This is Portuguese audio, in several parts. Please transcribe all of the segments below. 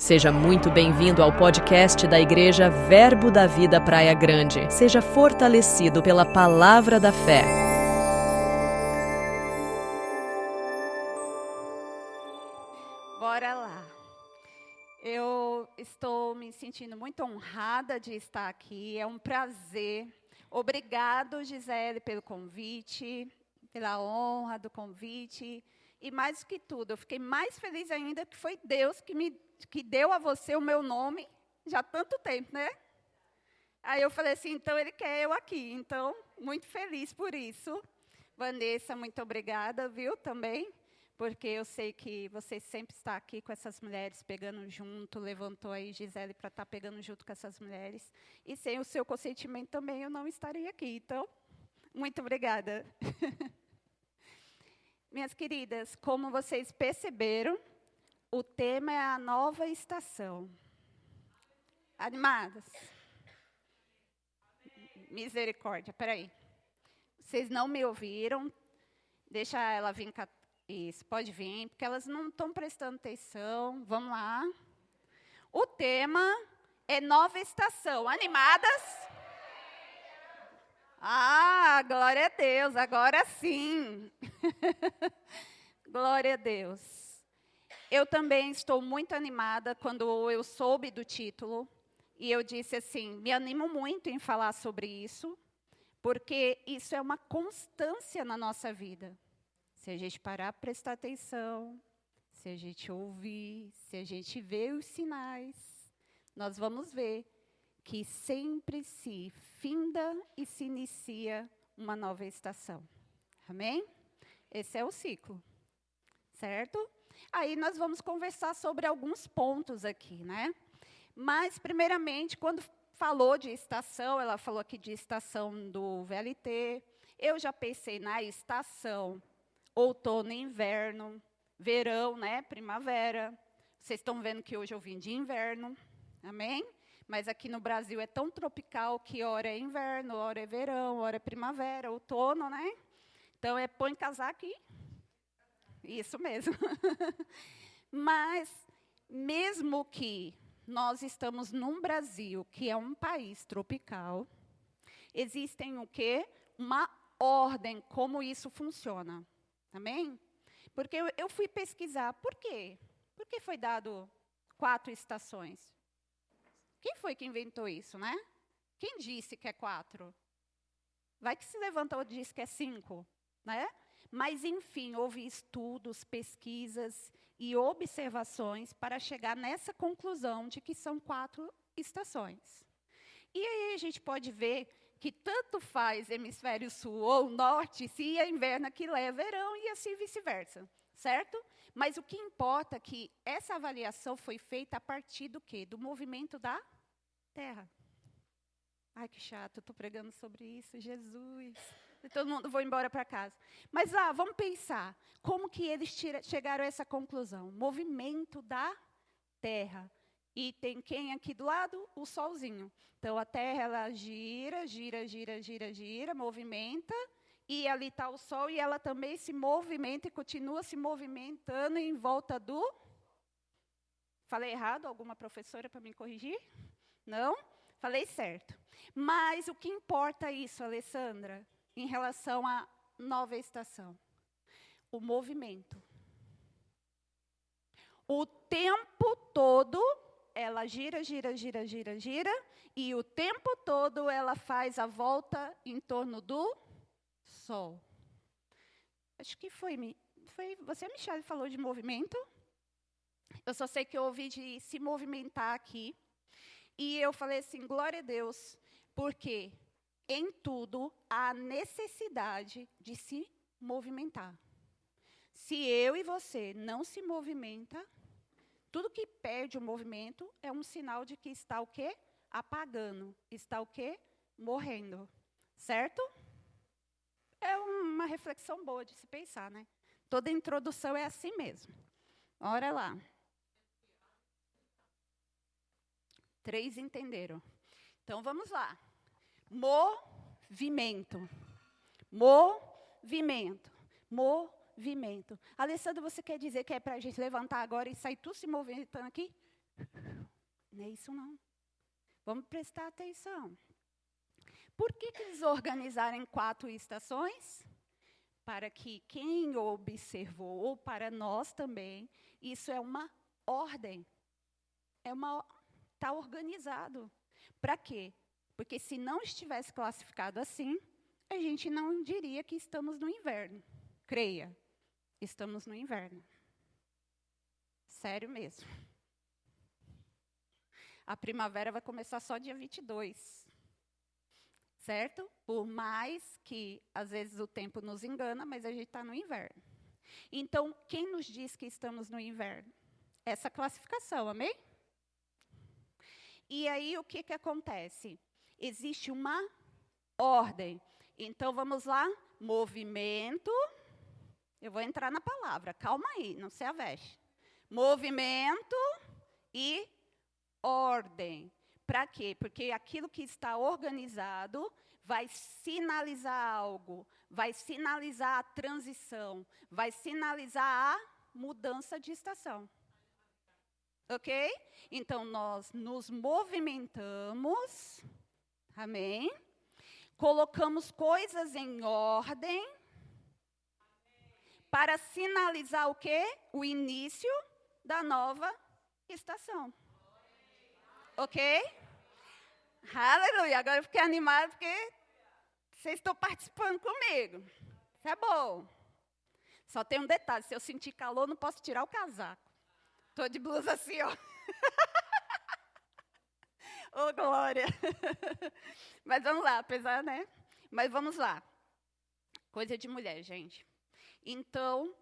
Seja muito bem-vindo ao podcast da Igreja Verbo da Vida Praia Grande. Seja fortalecido pela palavra da fé. Bora lá. Eu estou me sentindo muito honrada de estar aqui. É um prazer. Obrigado, Gisele, pelo convite, pela honra do convite. E mais do que tudo, eu fiquei mais feliz ainda que foi Deus que deu a você o meu nome já há tanto tempo, né? Aí eu falei assim, então Ele quer eu aqui. Então, muito feliz por isso. Vanessa, muito obrigada, viu, também. Porque eu sei que você sempre está aqui com essas mulheres, pegando junto, levantou aí Gisele para estar pegando junto com essas mulheres. E sem o seu consentimento também eu não estaria aqui. Então, muito obrigada. Minhas queridas, como vocês perceberam, o tema é a nova estação. Animadas? Misericórdia, peraí. Vocês não me ouviram? Deixa ela vir cá. Isso, pode vir, porque elas não estão prestando atenção. Vamos lá. O tema é nova estação. Animadas? Ah, glória a Deus, agora sim. Glória a Deus. Eu também estou muito animada quando eu soube do título. E eu disse assim, me animo muito em falar sobre isso, porque isso é uma constância na nossa vida. Se a gente parar para prestar atenção, se a gente ouvir, se a gente ver os sinais, nós vamos ver que sempre se finda e se inicia uma nova estação. Amém? Esse é o ciclo, certo? Aí nós vamos conversar sobre alguns pontos aqui, né? Mas, primeiramente, quando falou de estação, ela falou aqui de estação do VLT, eu já pensei na estação outono e inverno, verão, né, primavera. Vocês estão vendo que hoje eu vim de inverno, amém? Mas aqui no Brasil é tão tropical que hora é inverno, hora é verão, hora é primavera, outono, né? Então, põe casaco e... Isso mesmo. Mas, mesmo que nós estamos num Brasil que é um país tropical, existem o quê? Uma ordem, como isso funciona. Amém? Porque eu fui pesquisar, por quê? Por que foi dado 4 estações? Quem foi que inventou isso, né? Quem disse que é 4? Vai que se levantou e disse que é 5, né? Mas, enfim, houve estudos, pesquisas e observações para chegar nessa conclusão de que são 4 estações. E aí a gente pode ver que tanto faz hemisfério sul ou norte, se é inverno aqui lá é verão e assim vice-versa, certo? Mas o que importa é que essa avaliação foi feita a partir do quê? Do movimento da Terra. Ai, que chato, eu estou pregando sobre isso, Jesus. Todo mundo, vou embora para casa. Mas lá, vamos pensar, como que eles chegaram a essa conclusão? Movimento da Terra. E tem quem aqui do lado? O solzinho. Então, a Terra, ela gira, gira, gira, gira, gira, movimenta. E ali está o Sol, e ela também se movimenta e continua se movimentando em volta do... Falei errado? Alguma professora para me corrigir? Não? Falei certo. Mas o que importa isso, Alessandra, em relação à nova estação? O movimento. O tempo todo... Ela gira, gira, gira, gira, gira, e o tempo todo ela faz a volta em torno do Sol. Acho que foi você, Michele, falou de movimento? Eu só sei que eu ouvi de se movimentar aqui, e eu falei assim, glória a Deus, porque em tudo há necessidade de se movimentar. Se eu e você não se movimenta, tudo que perde o movimento é um sinal de que está o quê? Apagando. Está o quê? Morrendo. Certo? É uma reflexão boa de se pensar, né? Toda introdução é assim mesmo. Ora lá. 3 entenderam. Então, vamos lá. Movimento. Movimento. Movimento. Alessandra, você quer dizer que é para a gente levantar agora e sair tudo se movimentando aqui? Não é isso não. Vamos prestar atenção. Por que eles organizaram em 4 estações? Para que quem observou, ou para nós também, isso é uma ordem. Está organizado. Para quê? Porque se não estivesse classificado assim, a gente não diria que estamos no inverno. Creia, estamos no inverno. Sério mesmo. A primavera vai começar só dia 22. Certo? Por mais que, às vezes, o tempo nos engana, mas a gente está no inverno. Então, quem nos diz que estamos no inverno? Essa classificação, amém? E aí, o que acontece? Existe uma ordem. Então, vamos lá. Movimento. Eu vou entrar na palavra, calma aí, não se aveste. Movimento e ordem. Para quê? Porque aquilo que está organizado vai sinalizar algo, vai sinalizar a transição, vai sinalizar a mudança de estação. Ok? Então, nós nos movimentamos, amém? Colocamos coisas em ordem para sinalizar o quê? O início da nova estação. Ok? Aleluia. Agora eu fiquei animada porque vocês estão participando comigo. Isso é bom. Só tem um detalhe. Se eu sentir calor, não posso tirar o casaco. Estou de blusa assim, ó. Ô, glória. Mas vamos lá, apesar, né? Mas vamos lá. Coisa de mulher, gente. Então,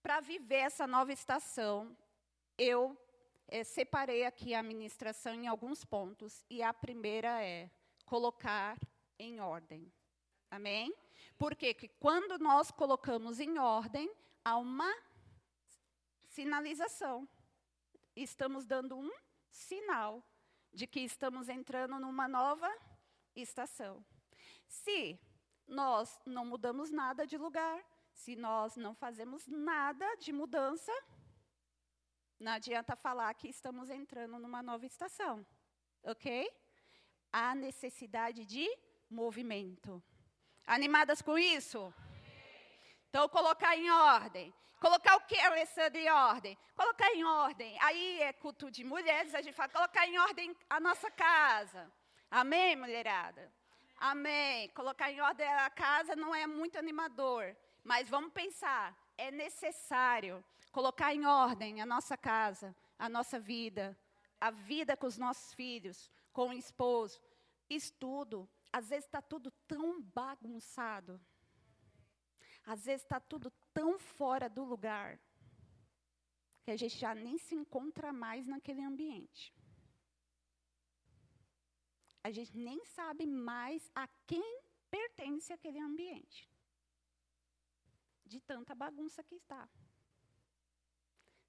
para viver essa nova estação, eu separei aqui a ministração em alguns pontos. E a primeira é colocar em ordem. Amém? Porque quando nós colocamos em ordem, há uma sinalização. Estamos dando um sinal de que estamos entrando numa nova estação. Se nós não mudamos nada de lugar, se nós não fazemos nada de mudança, não adianta falar que estamos entrando numa nova estação, ok? Há necessidade de movimento. Animadas com isso? Então, colocar em ordem. Colocar o que, Alessandra, em ordem? Colocar em ordem. Aí é culto de mulheres, a gente fala, colocar em ordem a nossa casa. Amém, mulherada? Amém. Colocar em ordem a casa não é muito animador, mas vamos pensar, é necessário colocar em ordem a nossa casa, a nossa vida, a vida com os nossos filhos, com o esposo, estudo. Às vezes está tudo tão bagunçado. Às vezes está tudo tão fora do lugar que a gente já nem se encontra mais naquele ambiente. A gente nem sabe mais a quem pertence aquele ambiente. De tanta bagunça que está.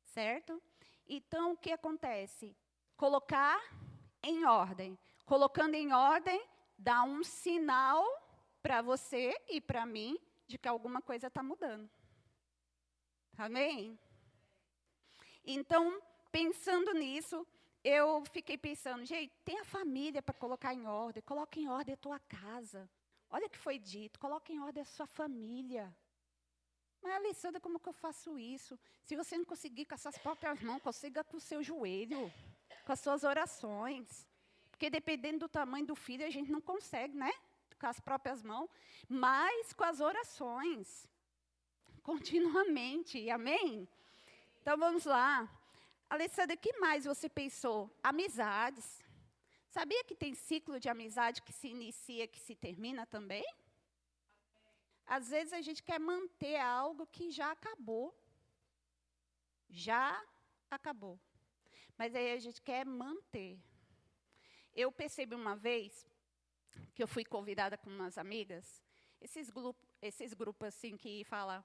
Certo? Então, o que acontece? Colocar em ordem. Colocando em ordem, dá um sinal para você e para mim de que alguma coisa está mudando. Amém? Então, pensando nisso, eu fiquei pensando, gente, tem a família para colocar em ordem, coloca em ordem a tua casa. Olha o que foi dito, coloca em ordem a sua família. Mas, Alessandra, como que eu faço isso? Se você não conseguir com as suas próprias mãos, consiga com o seu joelho, com as suas orações. Porque dependendo do tamanho do filho, a gente não consegue, né? Com as próprias mãos, mas com as orações. Continuamente, amém? Então, vamos lá. Alessandra, o que mais você pensou? Amizades. Sabia que tem ciclo de amizade que se inicia, que se termina também? Às vezes a gente quer manter algo que já acabou. Já acabou. Mas aí a gente quer manter. Eu percebi uma vez que eu fui convidada com umas amigas, esses grupos assim que falam,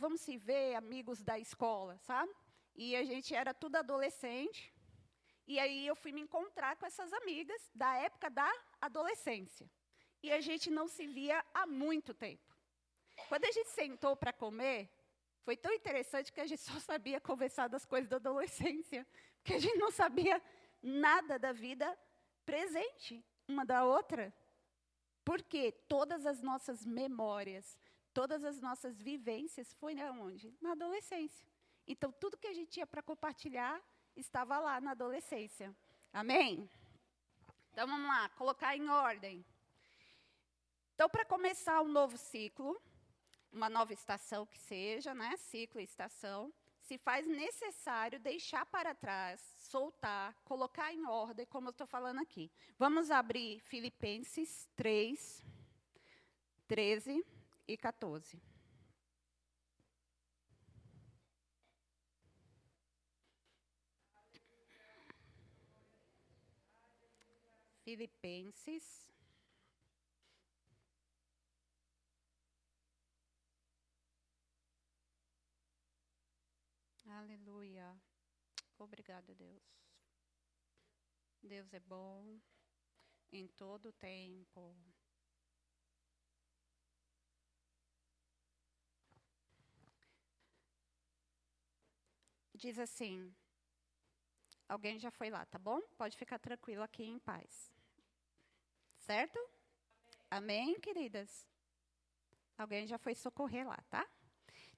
vamos se ver, amigos da escola, sabe? E a gente era tudo adolescente, e aí eu fui me encontrar com essas amigas da época da adolescência. E a gente não se via há muito tempo. Quando a gente sentou para comer, foi tão interessante que a gente só sabia conversar das coisas da adolescência, porque a gente não sabia nada da vida presente uma da outra. Porque todas as nossas memórias, todas as nossas vivências foi aonde? Na adolescência. Então, tudo que a gente tinha para compartilhar estava lá na adolescência. Amém? Então, vamos lá, colocar em ordem. Então, para começar um novo ciclo, uma nova estação que seja, né? Ciclo e estação, se faz necessário deixar para trás, soltar, colocar em ordem, como eu estou falando aqui. Vamos abrir Filipenses 3, 13 e 14. Filipenses. Aleluia. Obrigada, Deus. Deus é bom em todo o tempo. Diz assim, alguém já foi lá, tá bom? Pode ficar tranquilo aqui em paz. Certo? Amém, queridas? Alguém já foi socorrer lá, tá?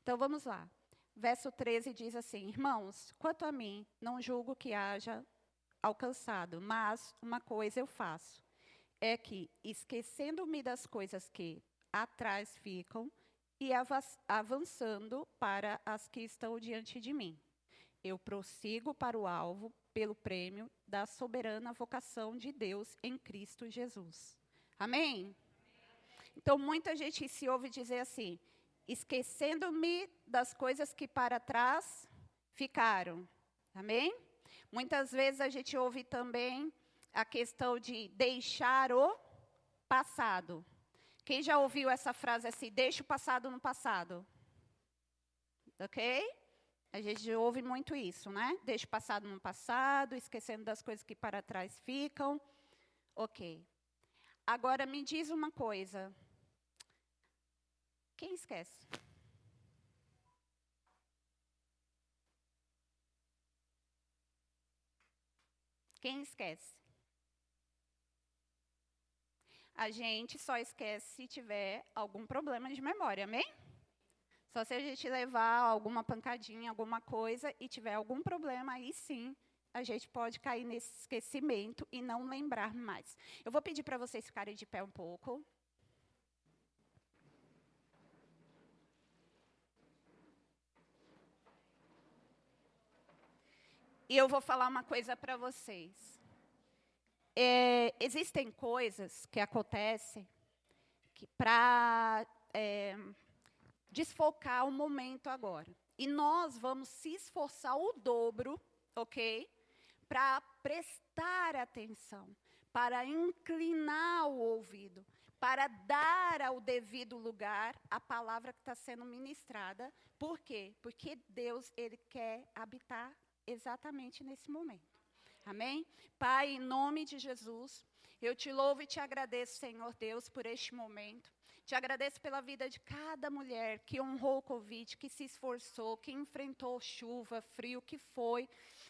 Então, vamos lá. Verso 13 diz assim, irmãos, quanto a mim, não julgo que haja alcançado, mas uma coisa eu faço, é que, esquecendo-me das coisas que atrás ficam, e avançando para as que estão diante de mim, eu prossigo para o alvo, pelo prêmio da soberana vocação de Deus em Cristo Jesus. Amém? Então, muita gente se ouve dizer assim, esquecendo-me das coisas que para trás ficaram. Amém? Muitas vezes a gente ouve também a questão de deixar o passado. Quem já ouviu essa frase assim, deixa o passado no passado? Ok? A gente ouve muito isso, né? Deixa o passado no passado, esquecendo das coisas que para trás ficam. Ok. Agora me diz uma coisa. Quem esquece? Quem esquece? A gente só esquece se tiver algum problema de memória, amém? Só se a gente levar alguma pancadinha, alguma coisa, e tiver algum problema, aí sim, a gente pode cair nesse esquecimento e não lembrar mais. Eu vou pedir para vocês ficarem de pé um pouco. E eu vou falar uma coisa para vocês. Existem coisas que acontecem para desfocar o momento agora. E nós vamos se esforçar o dobro, ok? Para prestar atenção, para inclinar o ouvido, para dar ao devido lugar a palavra que está sendo ministrada. Por quê? Porque Deus, Ele quer habitar exatamente nesse momento. Amém? Pai, em nome de Jesus, eu te louvo e te agradeço, Senhor Deus, por este momento. Te agradeço pela vida de cada mulher que honrou o Covid, que se esforçou, que enfrentou chuva, frio, que foi,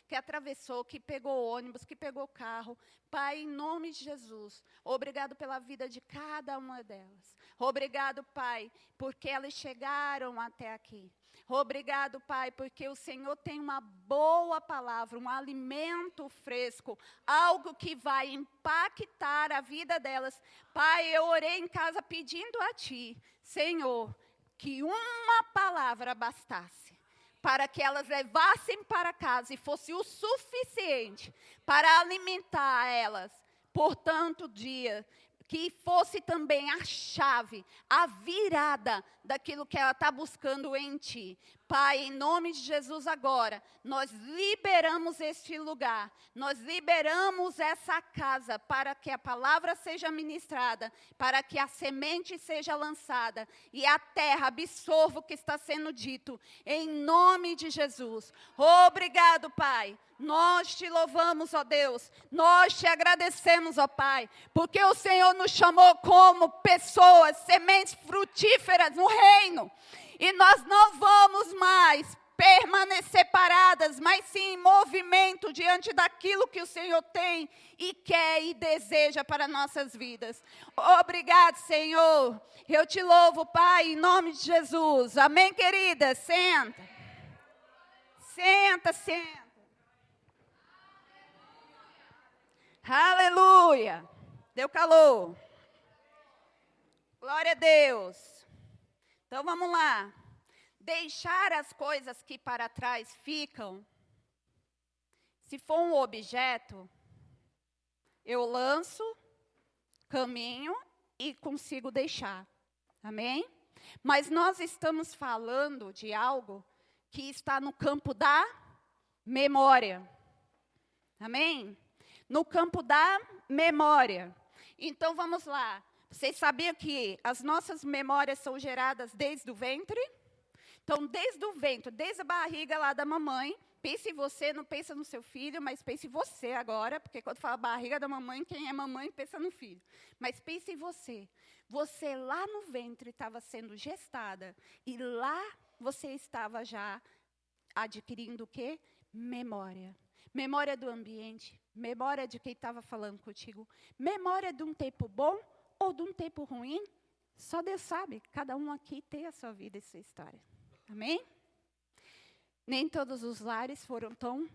que atravessou, que pegou ônibus, que pegou carro. Pai, em nome de Jesus, obrigado pela vida de cada uma delas. Obrigado, Pai, porque elas chegaram até aqui. Obrigado, Pai, porque o Senhor tem uma boa palavra, um alimento fresco, algo que vai impactar a vida delas. Pai, eu orei em casa pedindo a Ti, Senhor, que uma palavra bastasse para que elas levassem para casa e fosse o suficiente para alimentar elas por tanto dia. Que fosse também a chave, a virada daquilo que ela está buscando em Ti. Pai, em nome de Jesus agora, nós liberamos este lugar, nós liberamos essa casa para que a palavra seja ministrada, para que a semente seja lançada e a terra absorva o que está sendo dito, em nome de Jesus. Obrigado, Pai. Nós te louvamos, ó Deus, nós te agradecemos, ó Pai, porque o Senhor nos chamou como pessoas, sementes frutíferas no reino, e nós não vamos mais permanecer paradas, mas sim em movimento diante daquilo que o Senhor tem e quer e deseja para nossas vidas. Obrigado, Senhor. Eu te louvo, Pai, em nome de Jesus. Amém, querida? Senta. Senta, senta. Aleluia. Deu calor. Glória a Deus. Então vamos lá. Deixar as coisas que para trás ficam. Se for um objeto, eu lanço, caminho e consigo deixar. Amém? Mas nós estamos falando de algo que está no campo da memória. Amém? No campo da memória. Então vamos lá. Vocês sabiam que as nossas memórias são geradas desde o ventre? Então, desde o ventre, desde a barriga lá da mamãe, pense em você, não pensa no seu filho, mas pense em você agora, porque quando fala barriga da mamãe, quem é mamãe pensa no filho. Mas pense em você. Você lá no ventre estava sendo gestada, e lá você estava já adquirindo o quê? Memória. Memória do ambiente, memória de quem estava falando contigo, memória de um tempo bom ou de um tempo ruim, só Deus sabe, cada um aqui tem a sua vida e sua história. Amém? Nem todos os lares foram tão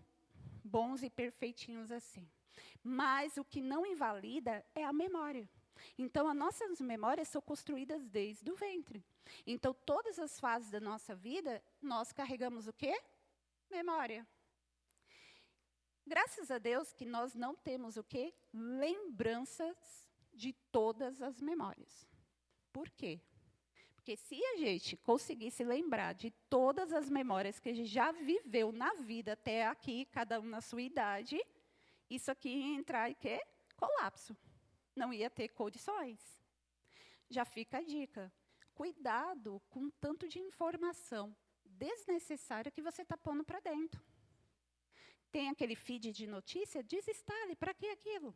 bons e perfeitinhos assim. Mas o que não invalida é a memória. Então, as nossas memórias são construídas desde o ventre. Então, todas as fases da nossa vida, nós carregamos o quê? Memória. Graças a Deus que nós não temos o quê? Lembranças de todas as memórias. Por quê? Porque se a gente conseguisse lembrar de todas as memórias que a gente já viveu na vida até aqui, cada um na sua idade, isso aqui ia entrar em quê? Colapso. Não ia ter condições. Já fica a dica. Cuidado com o tanto de informação desnecessária que você está pondo para dentro. Tem aquele feed de notícia, desinstale, para que aquilo?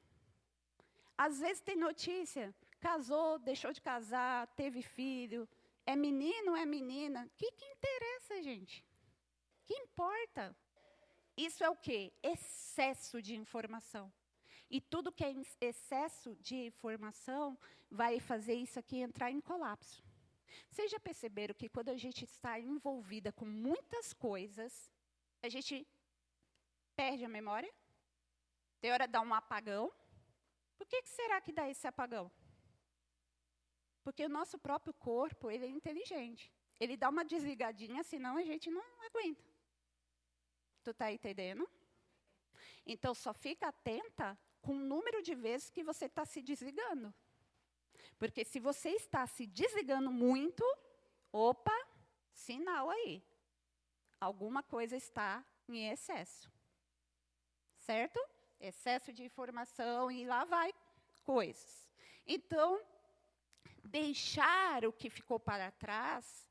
Às vezes tem notícia, casou, deixou de casar, teve filho, é menino, é menina. O que interessa, gente? O que importa? Isso é o quê? Excesso de informação. E tudo que é excesso de informação vai fazer isso aqui entrar em colapso. Vocês já perceberam que quando a gente está envolvida com muitas coisas, a gente perde a memória? Tem hora de dar um apagão. Por que será que dá esse apagão? Porque o nosso próprio corpo, ele é inteligente. Ele dá uma desligadinha, senão a gente não aguenta. Tu está entendendo? Então, só fica atenta com o número de vezes que você está se desligando. Porque se você está se desligando muito, opa, sinal aí. Alguma coisa está em excesso. Certo? Excesso de informação e lá vai coisas. Então, deixar o que ficou para trás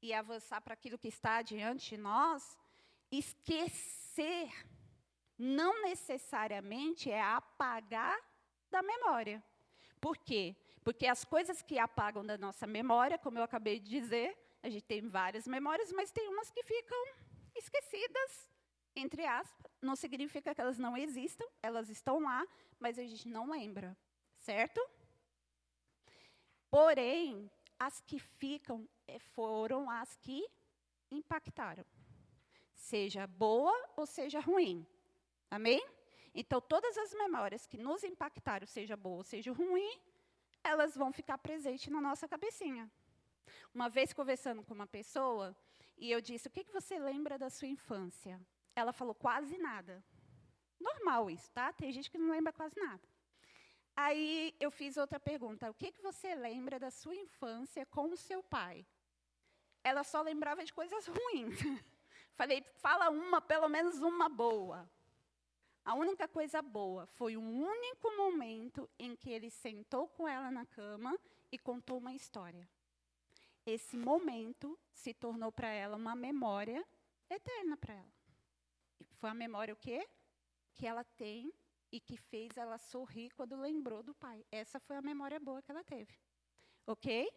e avançar para aquilo que está diante de nós, esquecer, não necessariamente é apagar da memória. Por quê? Porque as coisas que apagam da nossa memória, como eu acabei de dizer, a gente tem várias memórias, mas tem umas que ficam esquecidas, entre aspas. Não significa que elas não existam, elas estão lá, mas a gente não lembra, certo? Porém, as que ficam foram as que impactaram. Seja boa ou seja ruim. Amém? Então, todas as memórias que nos impactaram, seja boa ou seja ruim, elas vão ficar presentes na nossa cabecinha. Uma vez conversando com uma pessoa, e eu disse, o que você lembra da sua infância? Ela falou, quase nada. Normal isso, tá? Tem gente que não lembra quase nada. Aí eu fiz outra pergunta, o que você lembra da sua infância com o seu pai? Ela só lembrava de coisas ruins. Falei, fala uma, pelo menos uma boa. A única coisa boa foi um único momento em que ele sentou com ela na cama e contou uma história. Esse momento se tornou para ela uma memória eterna para ela. Foi a memória o quê? Que ela tem e que fez ela sorrir quando lembrou do pai. Essa foi a memória boa que ela teve. Ok?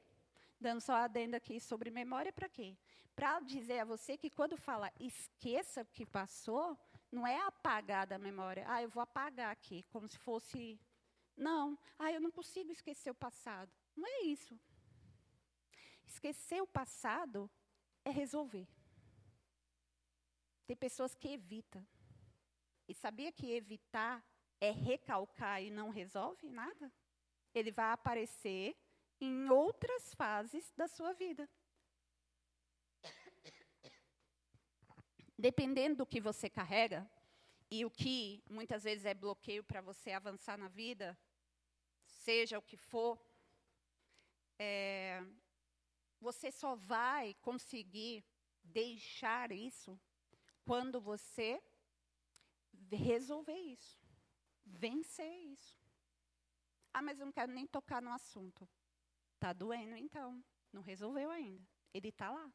Dando só adendo aqui sobre memória, para quê? Para dizer a você que quando fala esqueça o que passou, não é apagar da memória. Eu vou apagar aqui, como se fosse... Não, eu não consigo esquecer o passado. Não é isso. Esquecer o passado é resolver. Tem pessoas que evitam. E sabia que evitar é recalcar e não resolve nada? Ele vai aparecer em outras fases da sua vida. Dependendo do que você carrega, e o que muitas vezes é bloqueio para você avançar na vida, seja o que for, você só vai conseguir deixar isso quando você resolver isso, vencer isso. Mas eu não quero nem tocar no assunto. Está doendo, então. Não resolveu ainda. Ele está lá.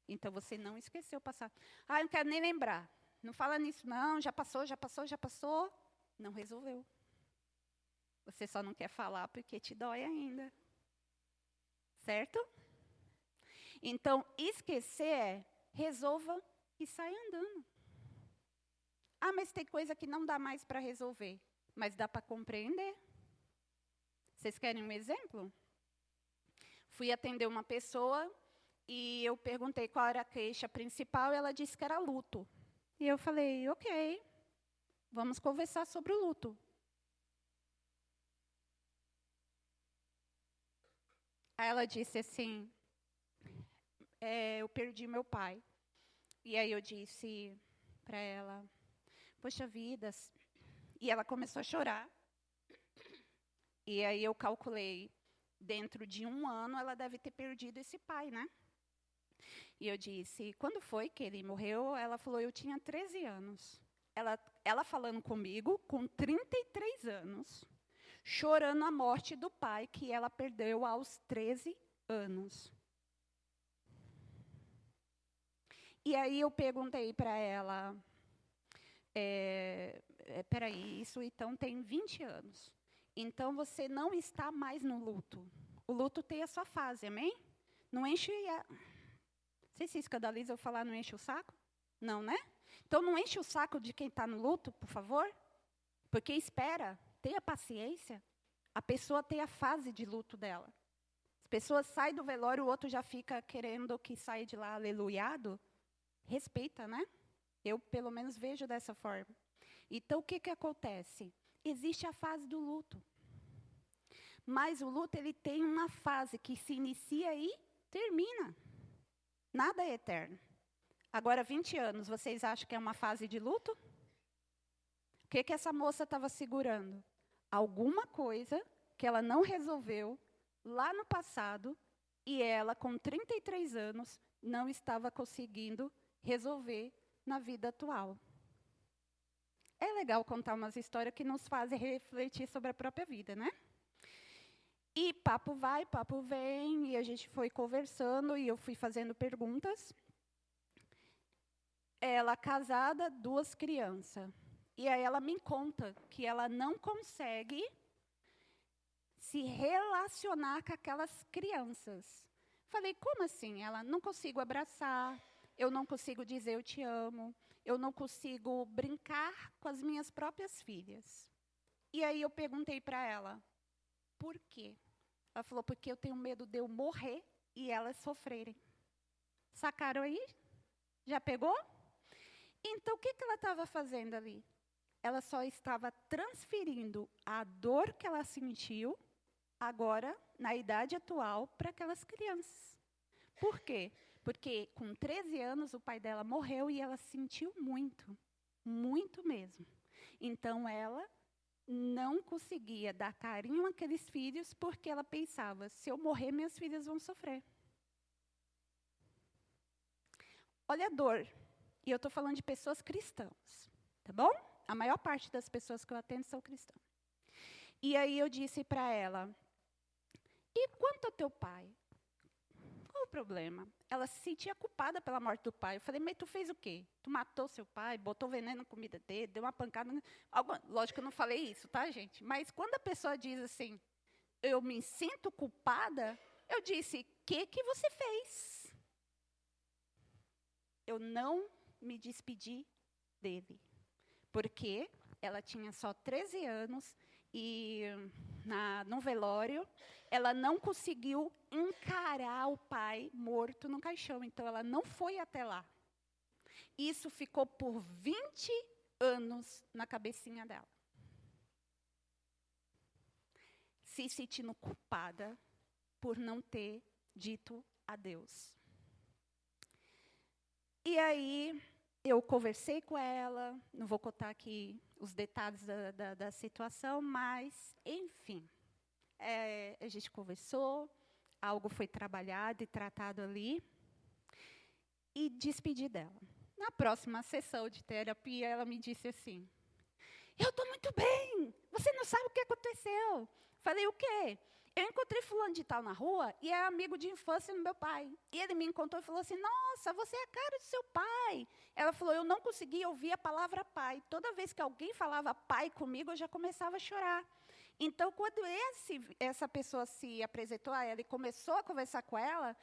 Então, você não esqueceu o passado. Eu não quero nem lembrar. Não fala nisso, não. Já passou, já passou, já passou. Não resolveu. Você só não quer falar porque te dói ainda. Certo? Então, esquecer é resolva e sai andando. Mas tem coisa que não dá mais para resolver. Mas dá para compreender. Vocês querem um exemplo? Fui atender uma pessoa e eu perguntei qual era a queixa principal e ela disse que era luto. E eu falei, ok, vamos conversar sobre o luto. Aí ela disse assim, eu perdi meu pai. E aí eu disse para ela, poxa vida. E ela começou a chorar. E aí eu calculei, dentro de 1 ano, ela deve ter perdido esse pai, né? E eu disse, quando foi que ele morreu? Ela falou, eu tinha 13 anos. Ela falando comigo, com 33 anos, chorando a morte do pai, que ela perdeu aos 13 anos. E aí eu perguntei para ela, peraí, isso então tem 20 anos. Então, você não está mais no luto. O luto tem a sua fase, amém? Não enche... Não sei se escandaliza eu falar não enche o saco. Não, né? Então, não enche o saco de quem está no luto, por favor. Porque espera, tenha paciência. A pessoa tem a fase de luto dela. As pessoas saem do velório, o outro já fica querendo que saia de lá aleluiado. Respeita, né? Eu, pelo menos, vejo dessa forma. Então, o que acontece? Existe a fase do luto. Mas o luto, ele tem uma fase que se inicia e termina. Nada é eterno. Agora, 20 anos, vocês acham que é uma fase de luto? O que essa moça estava segurando? Alguma coisa que ela não resolveu lá no passado e ela, com 33 anos, não estava conseguindo resolver na vida atual. É legal contar umas histórias que nos fazem refletir sobre a própria vida, né? E papo vai, papo vem, e a gente foi conversando, e eu fui fazendo perguntas. Ela casada, 2 crianças. E aí ela me conta que ela não consegue se relacionar com aquelas crianças. Falei, como assim? Ela, não consigo abraçar, eu não consigo dizer eu te amo, eu não consigo brincar com as minhas próprias filhas. E aí eu perguntei para ela, por quê? Ela falou, porque eu tenho medo de eu morrer e elas sofrerem. Sacaram aí? Já pegou? Então, o que ela estava fazendo ali? Ela só estava transferindo a dor que ela sentiu, agora, na idade atual, para aquelas crianças. Por quê? Porque com 13 anos o pai dela morreu e ela sentiu muito, muito mesmo. Então ela não conseguia dar carinho àqueles filhos porque ela pensava, se eu morrer, minhas filhas vão sofrer. Olha a dor. E eu estou falando de pessoas cristãs, tá bom? A maior parte das pessoas que eu atendo são cristãs. E aí eu disse para ela, e quanto ao teu pai? Qual o problema? Ela se sentia culpada pela morte do pai. Eu falei, mas tu fez o quê? Tu matou seu pai, botou veneno na comida dele, deu uma pancada. Lógico que eu não falei isso, tá, gente? Mas quando a pessoa diz assim, eu me sinto culpada, Eu disse, o que você fez? Eu não me despedi dele, porque ela tinha só 13 anos e no velório ela não conseguiu encarar o pai morto no caixão, então ela não foi até lá. Isso ficou por 20 anos na cabecinha dela. Se sentindo culpada por não ter dito adeus. E aí, eu conversei com ela, não vou contar aqui os detalhes da situação, mas, enfim, a gente conversou, algo foi trabalhado e tratado ali, e despedi dela. Na próxima sessão de terapia, ela me disse assim, eu estou muito bem, você não sabe o que aconteceu. Falei, o quê? Eu encontrei fulano de tal na rua e é amigo de infância do meu pai. E ele me encontrou e falou assim, nossa, você é a cara do seu pai. Ela falou, eu não conseguia ouvir a palavra pai. Toda vez que alguém falava pai comigo, eu já começava a chorar. Então, quando essa pessoa se apresentou a ela e começou a conversar com ela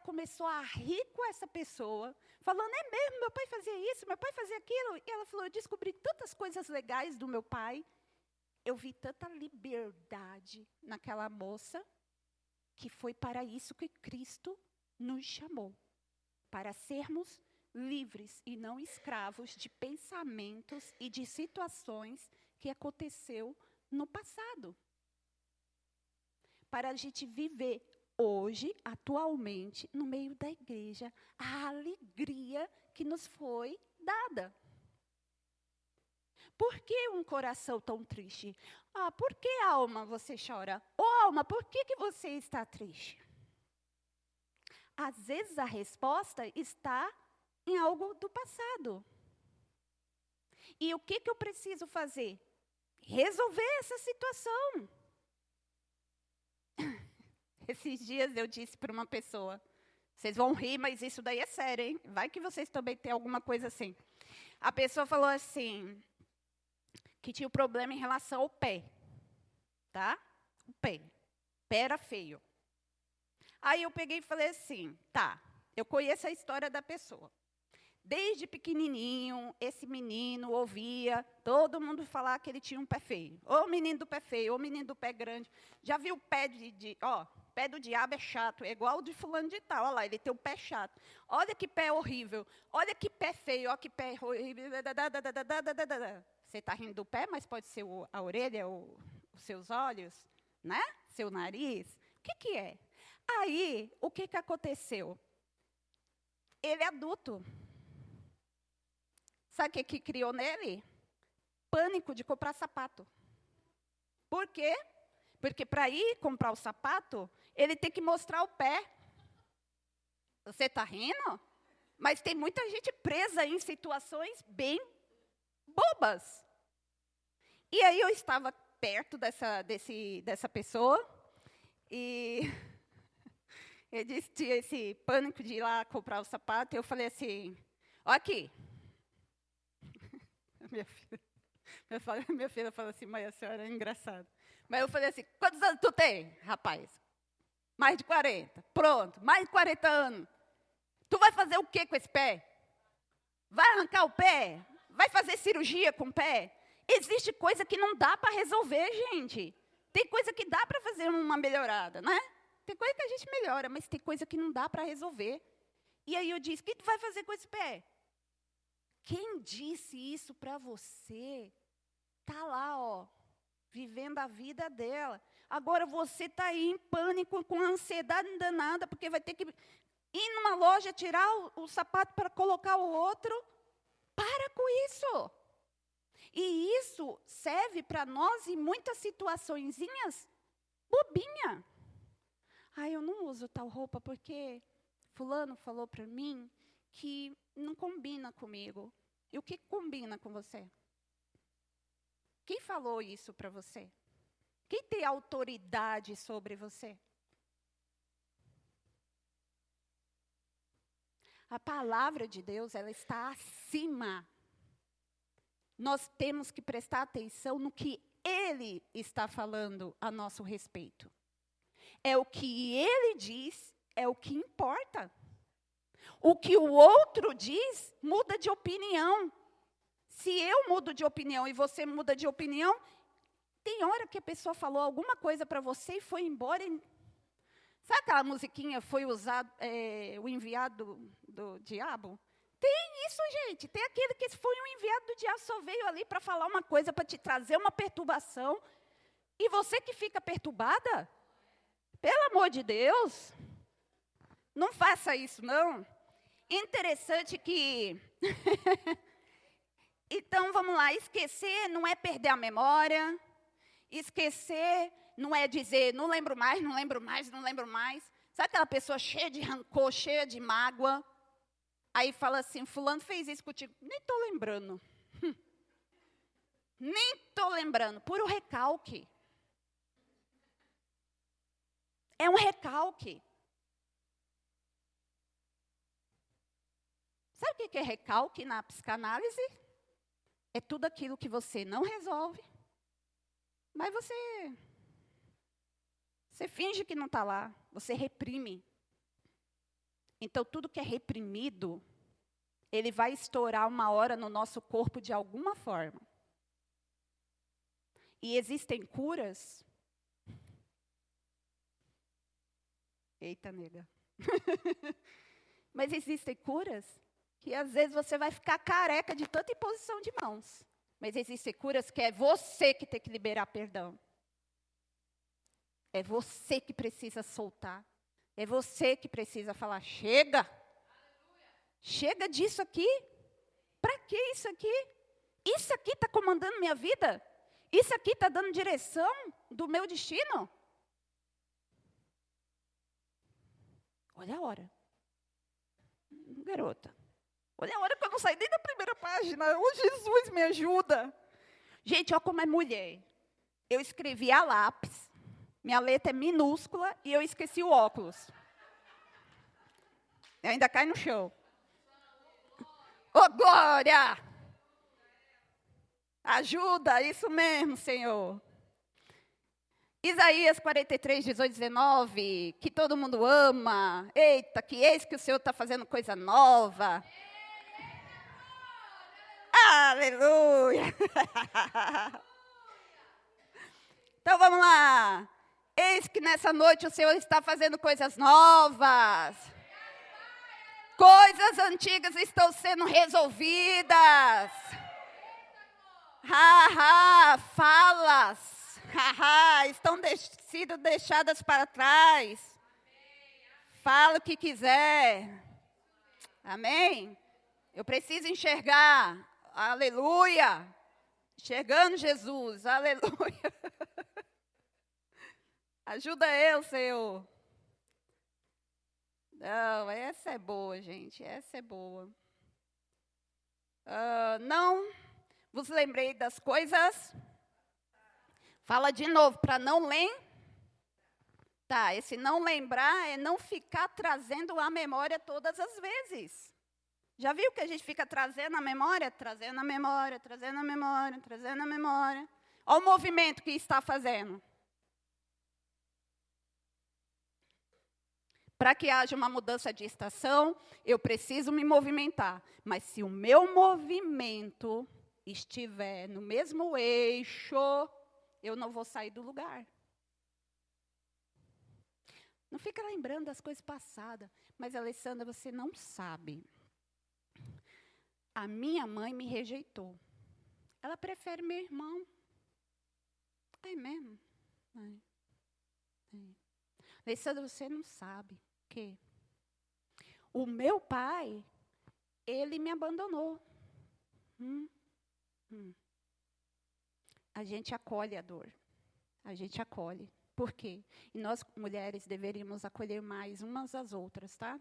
começou a rir com essa pessoa, falando, é mesmo, meu pai fazia isso, meu pai fazia aquilo. E ela falou, eu descobri tantas coisas legais do meu pai. Eu vi tanta liberdade naquela moça, que foi para isso que Cristo nos chamou. Para sermos livres e não escravos de pensamentos e de situações que aconteceu no passado. Para a gente viver hoje, atualmente, no meio da igreja, a alegria que nos foi dada. Por que um coração tão triste? Por que, alma, você chora? Alma, por que você está triste? Às vezes a resposta está em algo do passado. E o que eu preciso fazer? Resolver essa situação. Esses dias eu disse para uma pessoa, vocês vão rir, mas isso daí é sério, hein? Vai que vocês também têm alguma coisa assim. A pessoa falou assim, que tinha um problema em relação ao pé, tá? O pé era feio. Aí eu peguei e falei assim, tá, eu conheço a história da pessoa. Desde pequenininho, esse menino ouvia todo mundo falar que ele tinha um pé feio. Ou o menino do pé feio, ou o menino do pé grande. Já viu o pé pé do diabo é chato, é igual o de fulano de tal. Olha lá, ele tem um pé chato. Olha que pé horrível, olha que pé feio, olha que pé horrível. Você está rindo do pé, mas pode ser a orelha, os seus olhos, né? Seu nariz. O que é? Aí, o que aconteceu? Ele é adulto. Sabe o que criou nele? Pânico de comprar sapato. Por quê? Porque para ir comprar o sapato, ele tem que mostrar o pé. Você está rindo? Mas tem muita gente presa em situações bem bobas. E aí eu estava perto dessa pessoa e ele disse, tinha esse pânico de ir lá comprar o sapato, e eu falei assim, ó aqui. Minha filha falou assim, mãe, a senhora é engraçada. Mas eu falei assim, quantos anos tu tem, rapaz? Mais de 40. Pronto, mais de 40 anos. Tu vai fazer o que com esse pé? Vai arrancar o pé? Vai fazer cirurgia com o pé? Existe coisa que não dá para resolver, gente. Tem coisa que dá para fazer uma melhorada, né? Tem coisa que a gente melhora, mas tem coisa que não dá para resolver. E aí eu disse, o que tu vai fazer com esse pé? Quem disse isso para você, está lá, vivendo a vida dela. Agora você está aí em pânico, com ansiedade danada, porque vai ter que ir numa loja, tirar o sapato para colocar o outro. Para com isso. E isso serve para nós em muitas situaçõezinhas bobinha. Eu não uso tal roupa porque fulano falou para mim que não combina comigo. E o que combina com você? Quem falou isso para você? Quem tem autoridade sobre você? A palavra de Deus, ela está acima. Nós temos que prestar atenção no que Ele está falando a nosso respeito. é o que ele diz, é o que importa. O que o outro diz, muda de opinião. Se eu mudo de opinião e você muda de opinião, tem hora que a pessoa falou alguma coisa para você e foi embora. Sabe aquela musiquinha, foi usado, o enviado do diabo? Tem isso, gente. Tem aquele que foi um enviado do diabo, só veio ali para falar uma coisa, para te trazer uma perturbação. E você que fica perturbada, pelo amor de Deus, não faça isso, não. Interessante que... Então, vamos lá, esquecer não é perder a memória, esquecer não é dizer, não lembro mais, não lembro mais, não lembro mais. Sabe aquela pessoa cheia de rancor, cheia de mágoa? Aí fala assim, fulano fez isso contigo. Nem estou lembrando. Nem estou lembrando, puro recalque. É um recalque. Sabe o que é recalque na psicanálise? É tudo aquilo que você não resolve, mas você finge que não está lá, você reprime. Então, tudo que é reprimido, ele vai estourar uma hora no nosso corpo de alguma forma. E existem curas. Eita, nega. Mas existem curas que às vezes você vai ficar careca de tanta imposição de mãos. Mas existem curas que é você que tem que liberar perdão. É você que precisa soltar. É você que precisa falar, chega. Chega disso aqui. Para que isso aqui? Isso aqui está comandando minha vida? Isso aqui está dando direção do meu destino? Olha a hora. Garota. Olha a hora que eu não saí nem da primeira página. Oh, Jesus, me ajuda. Gente, olha como é mulher. Eu escrevi a lápis. Minha letra é minúscula e eu esqueci o óculos. Eu ainda cai no chão. Ô, glória! Ajuda, isso mesmo, Senhor. Isaías 43, 18, 19, que todo mundo ama. Eita, que eis que o Senhor está fazendo coisa nova. Aleluia! Então vamos lá. Eis que nessa noite o Senhor está fazendo coisas novas. Coisas antigas estão sendo resolvidas. Falas. Estão sendo deixadas para trás. Fala o que quiser. Amém? Eu preciso enxergar. Aleluia. Enxergando Jesus. Aleluia. Ajuda eu, Senhor. Não, essa é boa, gente. Essa é boa. Não vos lembrei das coisas. Fala de novo, para não lembrar. Tá, esse não lembrar é não ficar trazendo a memória todas as vezes. Já viu que a gente fica trazendo a memória? Trazendo a memória, trazendo a memória, trazendo a memória. Olha o movimento que está fazendo. Para que haja uma mudança de estação, eu preciso me movimentar. Mas se o meu movimento estiver no mesmo eixo, eu não vou sair do lugar. Não fica lembrando das coisas passadas. Mas, Alessandra, você não sabe. A minha mãe me rejeitou. Ela prefere meu irmão. É mesmo? É. Alessandra, você não sabe que o meu pai, ele me abandonou. A gente acolhe a dor. A gente acolhe. Por quê? E nós, mulheres, deveríamos acolher mais umas às outras, tá?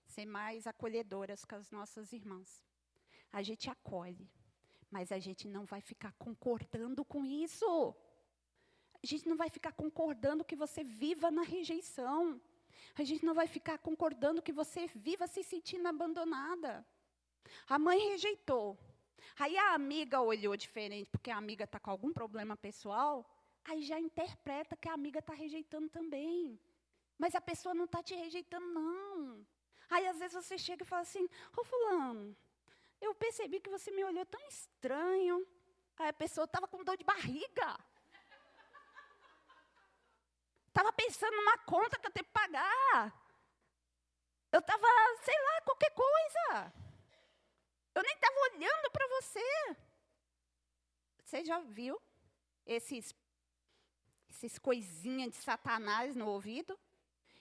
Ser mais acolhedoras com as nossas irmãs. A gente acolhe, mas a gente não vai ficar concordando com isso. A gente não vai ficar concordando que você viva na rejeição. A gente não vai ficar concordando que você viva se sentindo abandonada. A mãe rejeitou. Aí a amiga olhou diferente, porque a amiga está com algum problema pessoal, aí já interpreta que a amiga está rejeitando também. Mas a pessoa não está te rejeitando, não. Aí, às vezes, você chega e fala assim, ô fulano, eu percebi que você me olhou tão estranho. Aí a pessoa estava com dor de barriga. Estava pensando numa conta que eu tenho que pagar. Eu estava, sei lá, qualquer coisa. Eu nem estava olhando para você. Você já viu esses coisinhas de Satanás no ouvido?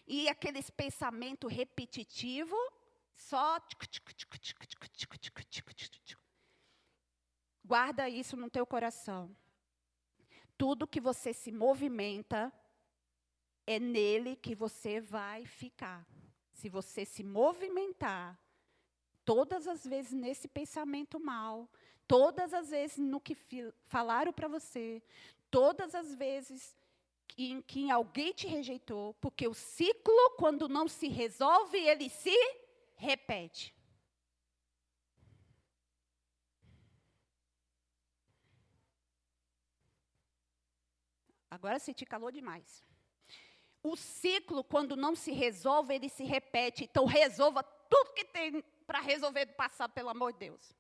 E aqueles pensamentos repetitivos, só... Guarda isso no teu coração. Tudo que você se movimenta, é nele que você vai ficar. Se você se movimentar, todas as vezes nesse pensamento mal, todas as vezes no que falaram para você, todas as vezes em que alguém te rejeitou, porque o ciclo, quando não se resolve, ele se repete. Agora você te calou demais. O ciclo, quando não se resolve, ele se repete. Então, resolva tudo que tem para resolver do passado, pelo amor de Deus.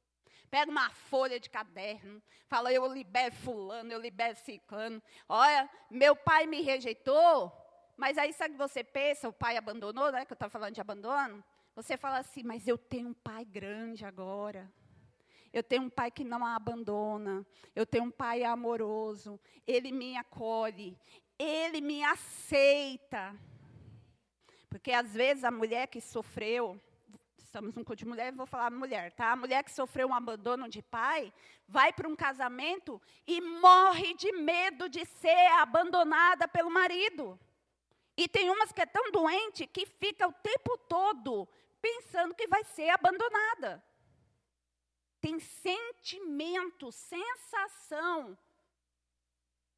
Pega uma folha de caderno, fala, eu libero fulano, eu libero ciclano. Olha, meu pai me rejeitou, mas aí sabe o que você pensa? O pai abandonou, né? Que eu estava falando de abandono. Você fala assim, mas eu tenho um pai grande agora. Eu tenho um pai que não a abandona. Eu tenho um pai amoroso. Ele me acolhe. Ele me aceita. Porque, às vezes, a mulher que sofreu, estamos num culto de mulher, vou falar mulher, tá? A mulher que sofreu um abandono de pai, vai para um casamento e morre de medo de ser abandonada pelo marido. E tem umas que é tão doente que fica o tempo todo pensando que vai ser abandonada. Tem sentimento, sensação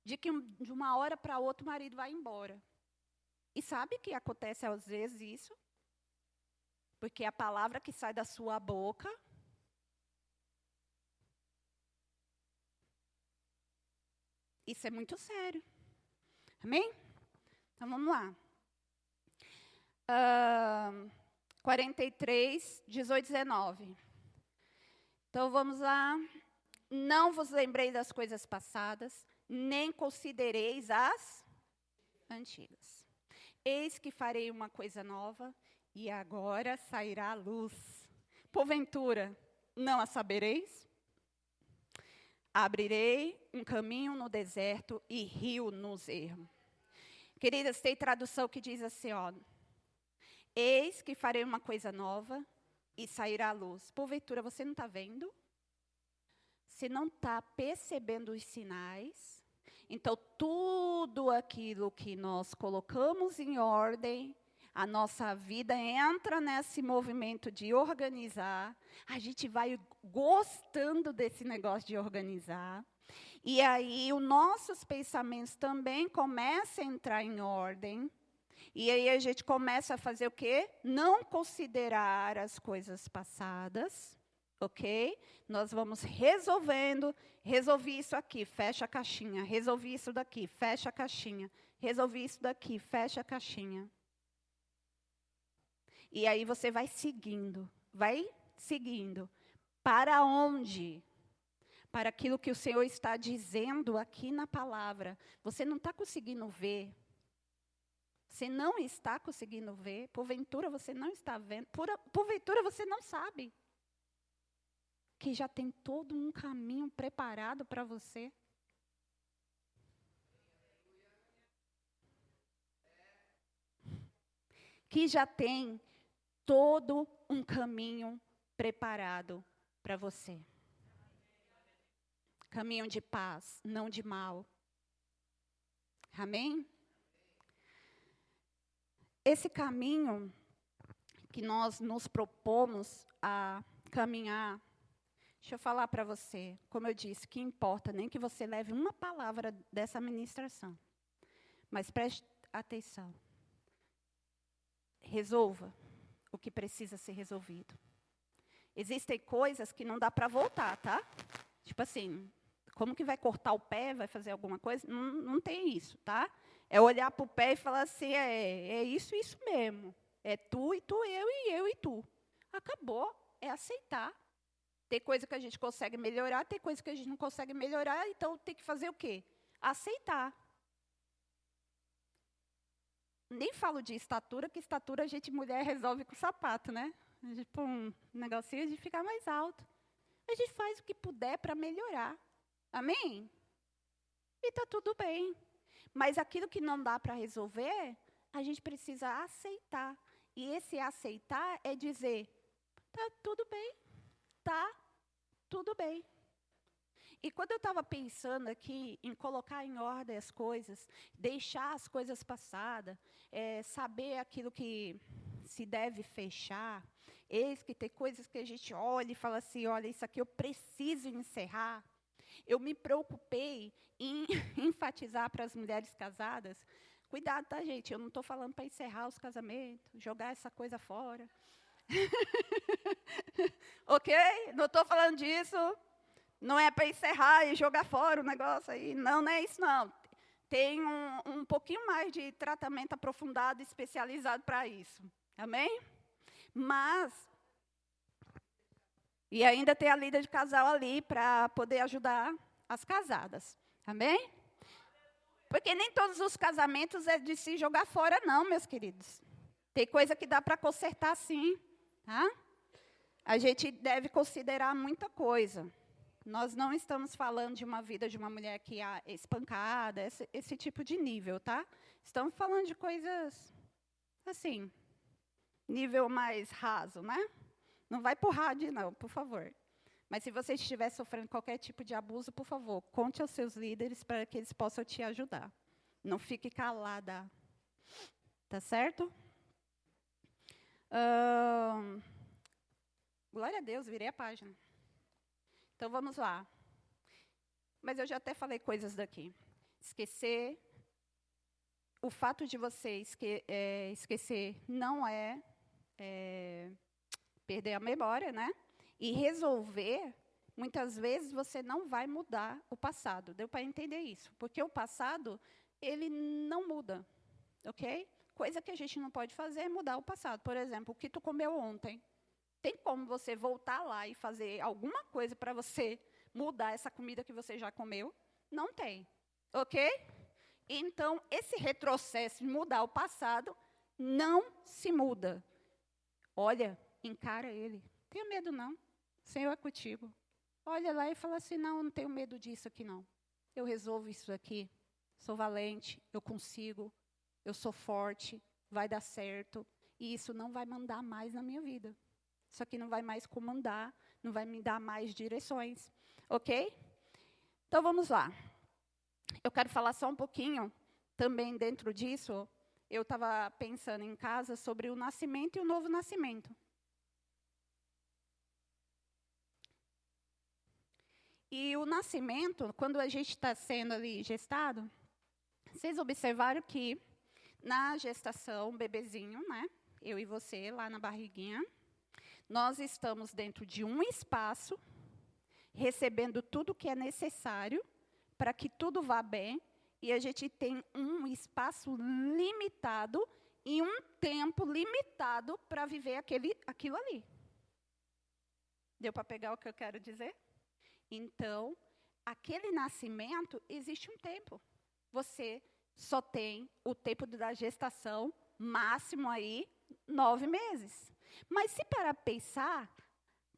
de que de uma hora para outra o marido vai embora. E sabe que acontece às vezes isso? Porque a palavra que sai da sua boca isso é muito sério. Amém? Então vamos lá. 43, 18, 19. Então vamos lá. Não vos lembrei das coisas passadas, nem considereis as antigas. Eis que farei uma coisa nova, e agora sairá a luz. Porventura, não a sabereis? Abrirei um caminho no deserto e rio nos ermos. Queridas, tem tradução que diz assim, ó. Eis que farei uma coisa nova e sairá a luz. Porventura, você não está vendo? Você não está percebendo os sinais? Então, tudo aquilo que nós colocamos em ordem, a nossa vida entra nesse movimento de organizar. A gente vai gostando desse negócio de organizar. E aí, os nossos pensamentos também começam a entrar em ordem. E aí, a gente começa a fazer o quê? Não considerar as coisas passadas. Ok? Nós vamos resolvendo. Resolvi isso aqui, fecha a caixinha. Resolvi isso daqui, fecha a caixinha. Resolvi isso daqui, fecha a caixinha. E aí você vai seguindo. Vai seguindo. Para onde? Para aquilo que o Senhor está dizendo aqui na palavra. Você não está conseguindo ver. Você não está conseguindo ver. Porventura você não está vendo. Porventura você não sabe. Que já tem todo um caminho preparado para você. Que já tem todo um caminho preparado para você. Caminho de paz, não de mal. Amém? Esse caminho que nós nos propomos a caminhar, deixa eu falar para você, como eu disse, que importa nem que você leve uma palavra dessa ministração. Mas preste atenção. Resolva o que precisa ser resolvido. Existem coisas que não dá para voltar, tá? Tipo assim, Como que vai cortar o pé, vai fazer alguma coisa? Não tem isso, tá? É olhar para o pé e falar assim, é isso mesmo. É tu e tu, eu e eu e tu. Acabou, é aceitar. Tem coisa que a gente consegue melhorar, tem coisa que a gente não consegue melhorar, então tem que fazer o quê? Aceitar. Nem falo de estatura, que estatura a gente, mulher, resolve com sapato, né? A gente põe um negocinho de ficar mais alto. A gente faz o que puder para melhorar. Amém? E está tudo bem. Mas aquilo que não dá para resolver, a gente precisa aceitar. E esse aceitar é dizer, tá tudo bem, tá tudo bem. E quando eu estava pensando aqui em colocar em ordem as coisas, deixar as coisas passadas, saber aquilo que se deve fechar, eis que tem coisas que a gente olha e fala assim, olha, isso aqui eu preciso encerrar. Eu me preocupei em enfatizar para as mulheres casadas, cuidado, tá, gente? Eu não estou falando para encerrar os casamentos, jogar essa coisa fora. Ok? Não estou falando disso. Não é para encerrar e jogar fora o negócio aí. Não, não é isso, não. Tem um pouquinho mais de tratamento aprofundado, especializado para isso. Amém? Mas, e ainda tem a líder de casal ali para poder ajudar as casadas. Amém? Porque nem todos os casamentos é de se jogar fora, não, meus queridos. Tem coisa que dá para consertar, sim. Tá? A gente deve considerar muita coisa. Nós não estamos falando de uma vida de uma mulher que é espancada, esse tipo de nível, tá? Estamos falando de coisas, assim, nível mais raso, né? Não vai por rádio, não, por favor. Mas se você estiver sofrendo qualquer tipo de abuso, por favor, conte aos seus líderes para que eles possam te ajudar. Não fique calada. Tá certo? Glória a Deus, virei a página. Então, vamos lá. Mas eu já até falei coisas daqui. Esquecer. O fato de você esquecer não é perder a memória, né? E resolver, muitas vezes você não vai mudar o passado. Deu para entender isso? Porque o passado, ele não muda, ok? Coisa que a gente não pode fazer é mudar o passado. Por exemplo, o que tu comeu ontem. Tem como você voltar lá e fazer alguma coisa para você mudar essa comida que você já comeu? Não tem, ok? Então, esse retrocesso de mudar o passado não se muda. Olha, encara ele. Tenha medo não, o Senhor é contigo. Olha lá e fala assim, não tenho medo disso aqui não. Eu resolvo isso aqui, sou valente, eu consigo, eu sou forte, vai dar certo. E isso não vai mandar mais na minha vida. Isso aqui não vai mais comandar, não vai me dar mais direções, ok? Então, vamos lá. Eu quero falar só um pouquinho, também dentro disso, eu estava pensando em casa sobre o nascimento e o novo nascimento. E o nascimento, quando a gente está sendo ali gestado, vocês observaram que na gestação, bebezinho, né? Eu e você, lá na barriguinha, nós estamos dentro de um espaço, recebendo tudo que é necessário para que tudo vá bem, e a gente tem um espaço limitado e um tempo limitado para viver aquilo ali. Deu para pegar o que eu quero dizer? Então, aquele nascimento, existe um tempo. Você só tem o tempo da gestação, máximo aí, 9 meses. Mas se parar para pensar,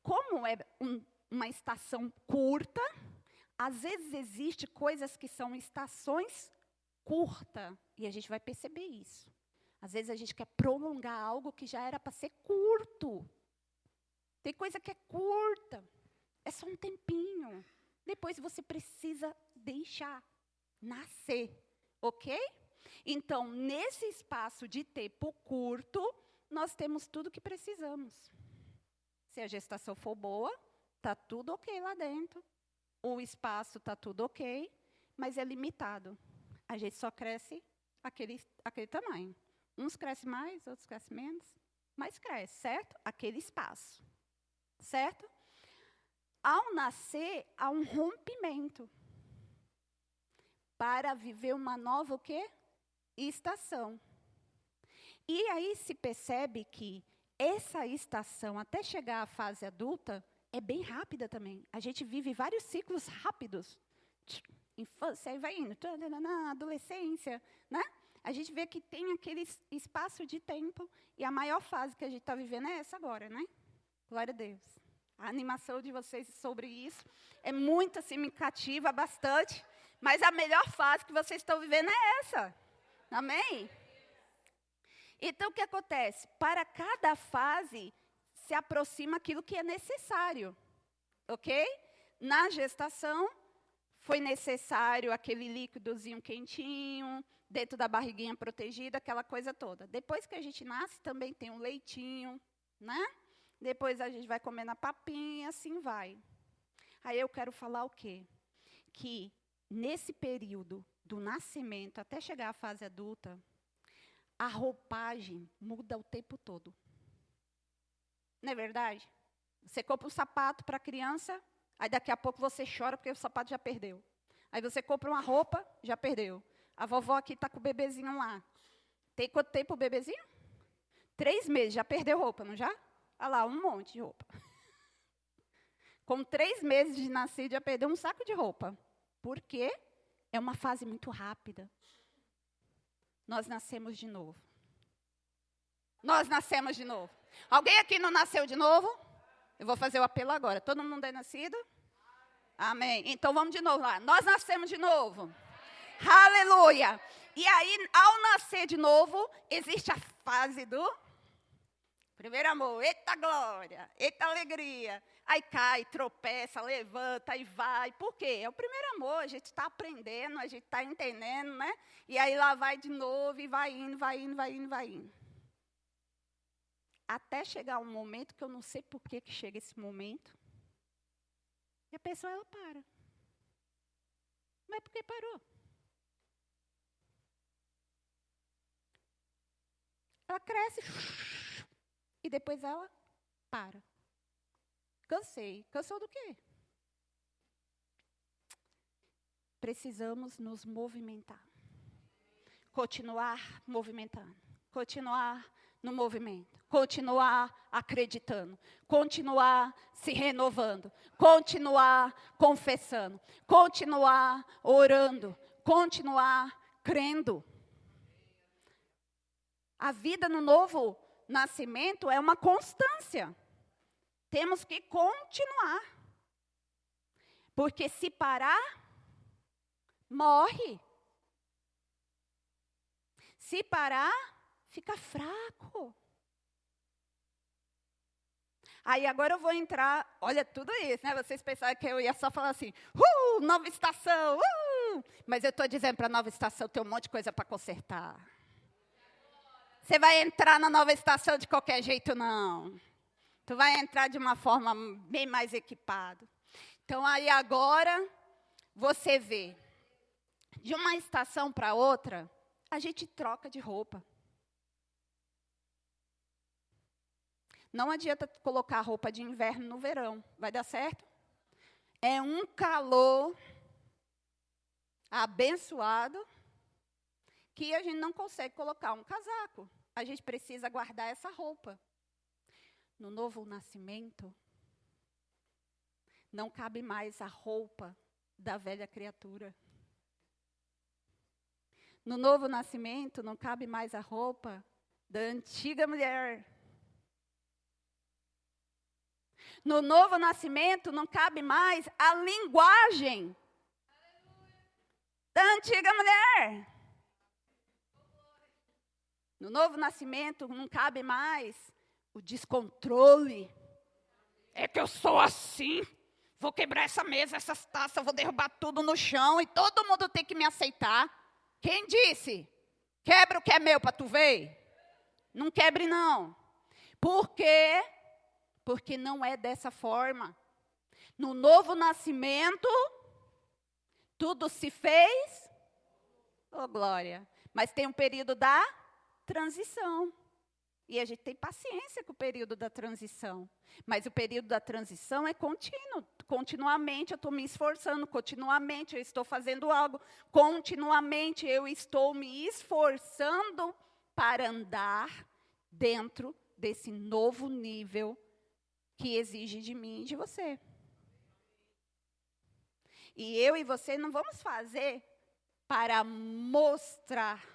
como é uma estação curta, às vezes existe coisas que são estações curtas, e a gente vai perceber isso. Às vezes a gente quer prolongar algo que já era para ser curto. Tem coisa que é curta, é só um tempinho. Depois você precisa deixar nascer, ok? Então, nesse espaço de tempo curto, nós temos tudo o que precisamos. Se a gestação for boa, está tudo ok lá dentro. O espaço está tudo ok, mas é limitado. A gente só cresce aquele tamanho. Uns crescem mais, outros crescem menos, mas cresce, certo? Aquele espaço, certo? Ao nascer, há um rompimento. para viver uma nova o quê? Estação. E aí se percebe que essa estação, até chegar à fase adulta, é bem rápida também. A gente vive vários ciclos rápidos. Infância, aí vai indo, adolescência, né? A gente vê que tem aquele espaço de tempo, e a maior fase que a gente está vivendo é essa agora, né? Glória a Deus. A animação de vocês sobre isso é muito, assim, me cativa bastante, mas a melhor fase que vocês estão vivendo é essa. Amém? Então, o que acontece? Para cada fase, se aproxima aquilo que é necessário, ok? Na gestação, foi necessário aquele líquidozinho quentinho, dentro da barriguinha protegida, aquela coisa toda. Depois que a gente nasce, também tem um leitinho, né? Depois a gente vai comendo a papinha, assim vai. Aí eu quero falar o quê? Que nesse período do nascimento até chegar à fase adulta, a roupagem muda o tempo todo. Não é verdade? Você compra um sapato para a criança, aí daqui a pouco você chora porque o sapato já perdeu. Aí você compra uma roupa, já perdeu. A vovó aqui está com o bebezinho lá. Tem quanto tempo o bebezinho? 3 meses, já perdeu roupa, não já? Olha lá, um monte de roupa. Com 3 meses de nascido, já perdeu um saco de roupa. Por quê? É uma fase muito rápida. Nós nascemos de novo. Nós nascemos de novo. Alguém aqui não nasceu de novo? Eu vou fazer o apelo agora. Todo mundo é nascido? Amém. Então vamos de novo lá. Nós nascemos de novo. Aleluia. E aí, ao nascer de novo, existe a fase do primeiro amor. Eita glória, eita alegria. Aí cai, tropeça, levanta e vai. Por quê? É o primeiro amor, a gente está aprendendo, a gente está entendendo, né? E aí lá vai de novo e vai indo, vai indo, vai indo, vai indo. Até chegar um momento que eu não sei por que chega esse momento. E a pessoa, ela para. Mas por que parou? Ela cresce e depois ela para. Cansei. Cansou do quê? Precisamos nos movimentar. Continuar movimentando. Continuar no movimento. Continuar acreditando. Continuar se renovando. Continuar confessando. Continuar orando. Continuar crendo. A vida no novo nascimento é uma constância. Temos que continuar. Porque se parar, morre. Se parar, fica fraco. Aí agora eu vou entrar, olha tudo isso, né? Vocês pensaram que eu ia só falar assim, nova estação, Mas eu estou dizendo para a nova estação, tem um monte de coisa para consertar. Você vai entrar na nova estação de qualquer jeito, não. Tu vai entrar de uma forma bem mais equipada. Então, aí agora, você vê, de uma estação para outra, a gente troca de roupa. Não adianta colocar roupa de inverno no verão. Vai dar certo? É um calor abençoado que a gente não consegue colocar um casaco. A gente precisa guardar essa roupa. No novo nascimento, não cabe mais a roupa da velha criatura. No novo nascimento, não cabe mais a roupa da antiga mulher. No novo nascimento, não cabe mais a linguagem da antiga mulher. No novo nascimento, não cabe mais o descontrole. É que eu sou assim, vou quebrar essa mesa, essas taças, vou derrubar tudo no chão e todo mundo tem que me aceitar. Quem disse? Quebra o que é meu para tu ver? Não quebre não. Por quê? Porque não é dessa forma. No novo nascimento, tudo se fez, glória. Mas tem um período da transição. E a gente tem paciência com o período da transição. Mas o período da transição é contínuo. Continuamente eu estou me esforçando, continuamente eu estou fazendo algo, continuamente eu estou me esforçando para andar dentro desse novo nível que exige de mim e de você. E eu e você não vamos fazer para mostrar.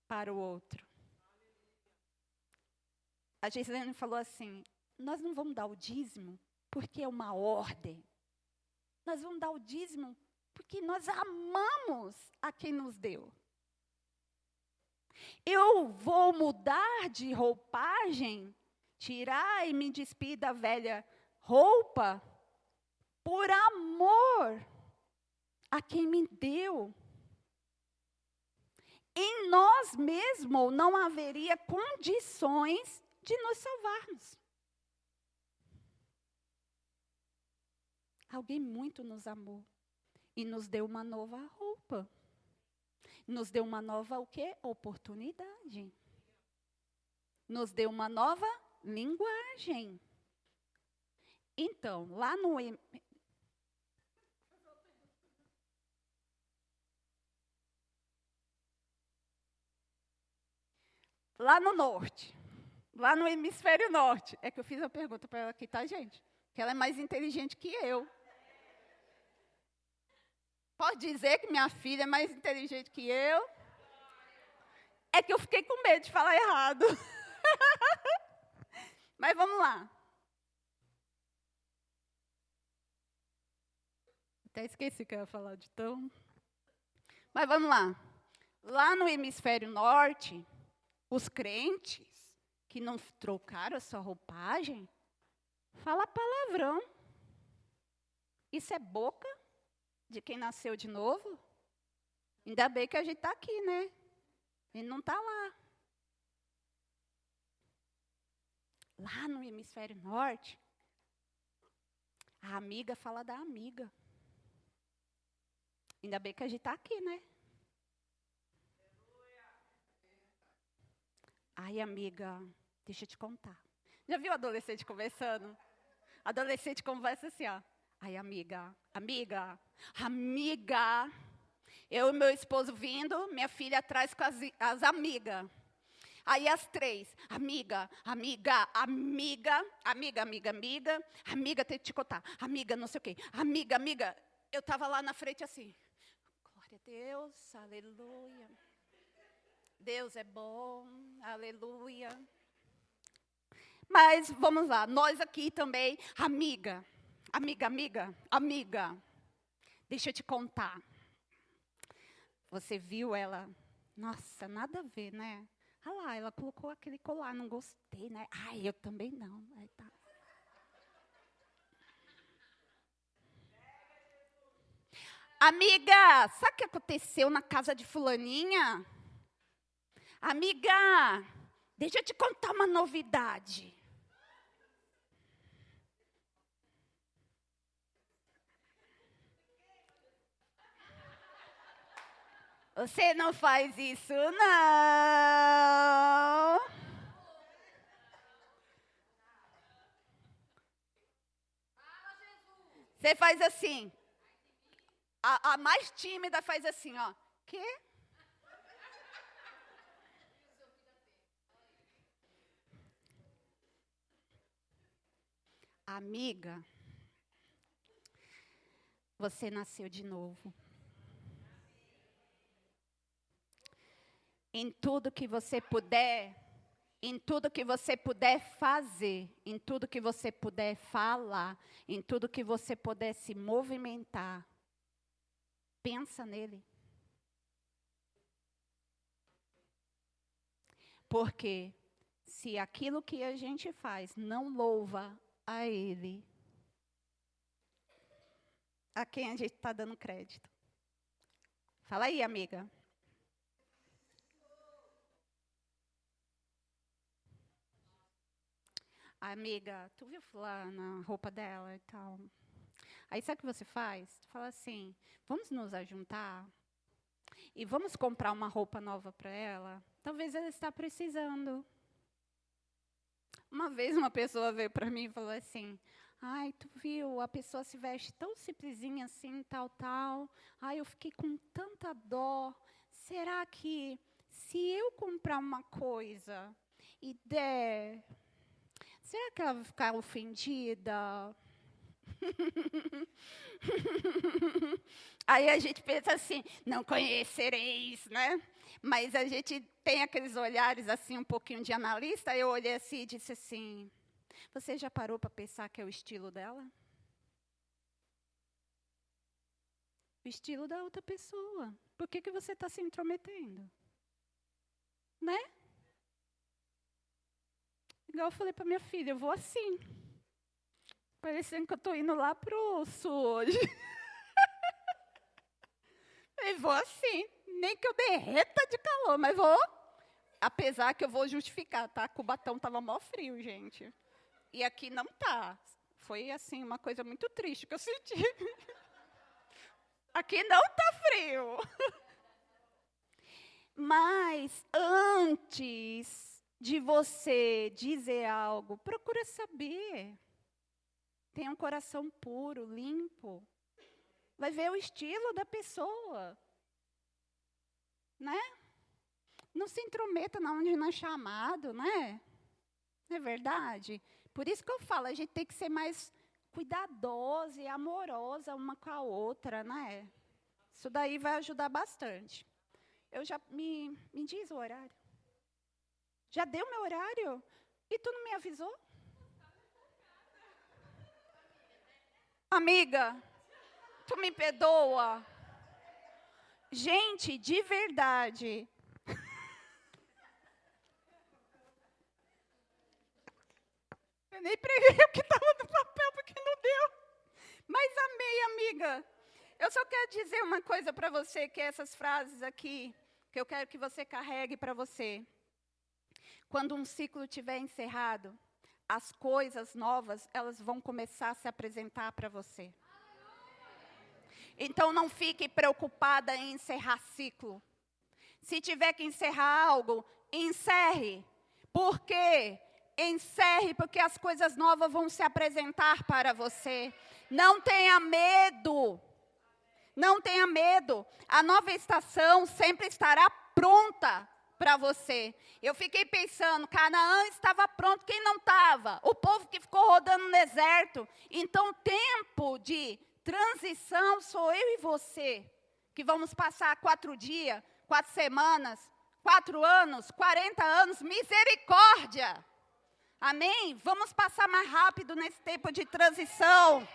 Para o outro. A Gislene falou assim, nós não vamos dar o dízimo porque é uma ordem. Nós vamos dar o dízimo porque nós amamos a quem nos deu. Eu vou mudar de roupagem, tirar e me despir da velha roupa por amor a quem me deu. Em nós mesmos não haveria condições de nos salvarmos. Alguém muito nos amou e nos deu uma nova roupa. Nos deu uma nova o quê? Oportunidade. Nos deu uma nova linguagem. Então, lá no norte, lá no hemisfério norte, é que eu fiz a pergunta para ela aqui, tá, gente? Que ela é mais inteligente que eu. Pode dizer que minha filha é mais inteligente que eu? É que eu fiquei com medo de falar errado. Mas vamos lá. Até esqueci que eu ia falar de tão. Mas vamos lá. Lá no hemisfério norte, os crentes que não trocaram a sua roupagem, fala palavrão. Isso é boca de quem nasceu de novo? Ainda bem que a gente está aqui, né? Ele não está lá. Lá no hemisfério norte, a amiga fala da amiga. Ainda bem que a gente está aqui, né? Ai, amiga, deixa eu te contar. Já viu adolescente conversando? Adolescente conversa assim, ó. Ai, amiga, eu e meu esposo vindo, minha filha atrás com as amigas. Aí as três, amiga, tem que te contar, amiga, não sei o quê, amiga. Eu estava lá na frente assim, glória a Deus, aleluia. Deus é bom, aleluia. Mas vamos lá, nós aqui também, amiga. Deixa eu te contar. Você viu ela? Nossa, nada a ver, né? Ah lá, ela colocou aquele colar, não gostei, né? Ai, eu também não. Aí tá. Amiga, sabe o que aconteceu na casa de fulaninha? Amiga, deixa eu te contar uma novidade. Você não faz isso, não. Você faz assim. A mais tímida faz assim, ó. Quê? Amiga, você nasceu de novo. Em tudo que você puder, em tudo que você puder fazer, em tudo que você puder falar, em tudo que você puder se movimentar, pensa nele. Porque se aquilo que a gente faz não louva a ele, a quem a gente está dando crédito? Fala aí, amiga. Amiga, tu viu fulana, a roupa dela e tal? Aí sabe o que você faz? Tu fala assim, vamos nos ajuntar E vamos comprar uma roupa nova para ela? Talvez ela está precisando. Uma vez uma pessoa veio para mim e falou assim, ai, tu viu, a pessoa se veste tão simplesinha assim, tal, tal. Ai, eu fiquei com tanta dó. Será que se eu comprar uma coisa e der, será que ela vai ficar ofendida? Aí a gente pensa assim, não conhecereis, né? Mas a gente tem aqueles olhares assim, um pouquinho de analista. Eu olhei assim e disse assim, você já parou para pensar que é o estilo dela? O estilo da outra pessoa. Por que você está se intrometendo? Né? Igual eu falei para minha filha, eu vou assim. Parecendo que eu estou indo lá para o sul hoje. Eu vou assim, nem que eu derreta de calor, mas vou. Apesar que eu vou justificar, tá? Cubatão estava mó frio, gente. E aqui não tá. Foi, assim, uma coisa muito triste que eu senti. Aqui não tá frio. Mas antes de você dizer algo, procura saber. Tenha um coração puro, limpo. Vai ver o estilo da pessoa. Né? Não se intrometa onde não é chamado, né? Não é verdade? Por isso que eu falo, a gente tem que ser mais cuidadosa e amorosa uma com a outra, né? Isso daí vai ajudar bastante. Eu já me diz o horário. Já deu meu horário? E tu não me avisou? Amiga, tu me perdoa? Gente, de verdade. Eu nem preguei o que estava no papel, porque não deu. Mas amei, amiga. Eu só quero dizer uma coisa para você, que é essas frases aqui, que eu quero que você carregue para você. Quando um ciclo estiver encerrado, as coisas novas, elas vão começar a se apresentar para você. Então, não fique preocupada em encerrar ciclo. Se tiver que encerrar algo, encerre. Por quê? Encerre, porque as coisas novas vão se apresentar para você. Não tenha medo. Não tenha medo. A nova estação sempre estará pronta para você. Eu fiquei pensando, Canaã estava pronto, quem não estava? O povo que ficou rodando no deserto. Então, tempo de transição sou eu e você, que vamos passar 4 dias, 4 semanas, 4 anos, 40 anos, misericórdia. Amém? Vamos passar mais rápido nesse tempo de transição.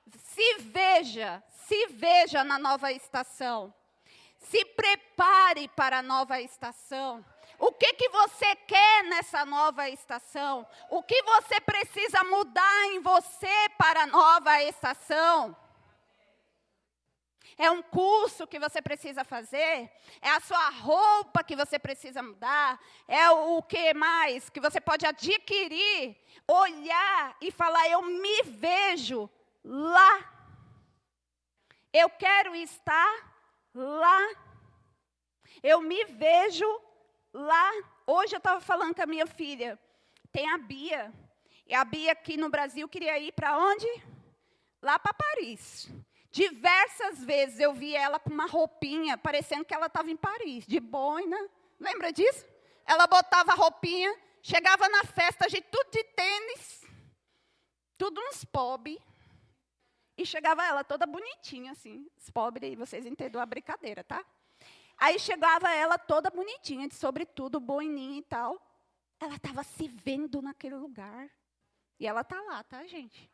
Se veja na nova estação. Se prepare para a nova estação. O que você quer nessa nova estação? O que você precisa mudar em você para a nova estação? É um curso que você precisa fazer? É a sua roupa que você precisa mudar? É o que mais que você pode adquirir, olhar e falar, eu me vejo lá. Eu quero estar lá. Eu me vejo lá. Hoje eu estava falando com a minha filha. Tem a Bia. E a Bia aqui no Brasil queria ir para onde? Lá para Paris. Diversas vezes eu vi ela com uma roupinha, parecendo que ela estava em Paris, de boina. Lembra disso? Ela botava a roupinha, chegava na festa, a gente tudo de tênis, tudo uns pobre. E chegava ela toda bonitinha, assim. Os pobres, vocês entenderam a brincadeira, tá? Aí chegava ela toda bonitinha, de sobretudo, boininha e tal. Ela estava se vendo naquele lugar. E ela está lá, tá, gente?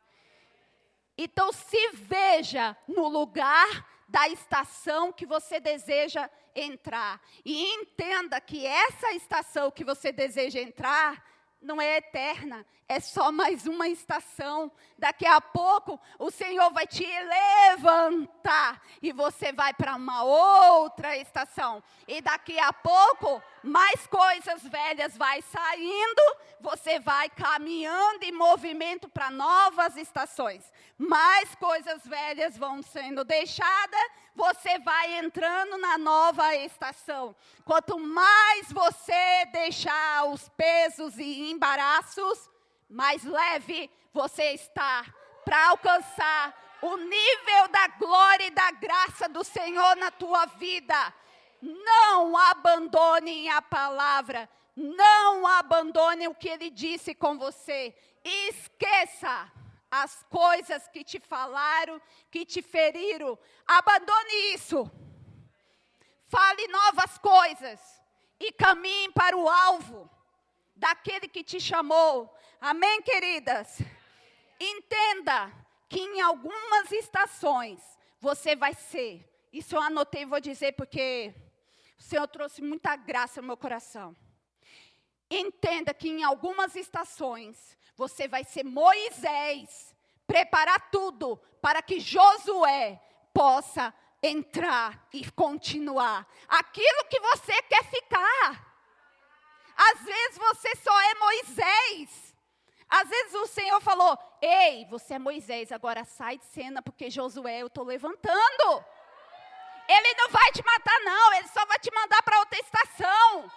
Então, se veja no lugar da estação que você deseja entrar. E entenda que essa estação que você deseja entrar não é eterna, é só mais uma estação. Daqui a pouco, o Senhor vai te levantar e você vai para uma outra estação. E daqui a pouco, mais coisas velhas vai saindo, você vai caminhando em movimento para novas estações. Mais coisas velhas vão sendo deixadas, você vai entrando na nova estação. Quanto mais você deixar os pesos e embaraços, mais leve você está para alcançar o nível da glória e da graça do Senhor na tua vida. Não abandone a palavra. Não abandone o que Ele disse com você. Esqueça as coisas que te falaram, que te feriram. Abandone isso. Fale novas coisas. E caminhe para o alvo daquele que te chamou. Amém, queridas? Entenda que em algumas estações você vai ser. Isso eu anotei e vou dizer porque o Senhor trouxe muita graça no meu coração. Entenda que em algumas estações você vai ser Moisés. Preparar tudo para que Josué possa entrar e continuar aquilo que você quer ficar. Às vezes você só é Moisés. Às vezes o Senhor falou, ei, você é Moisés, agora sai de cena porque Josué eu estou levantando. Ele não vai te matar não, ele só vai te mandar para outra estação.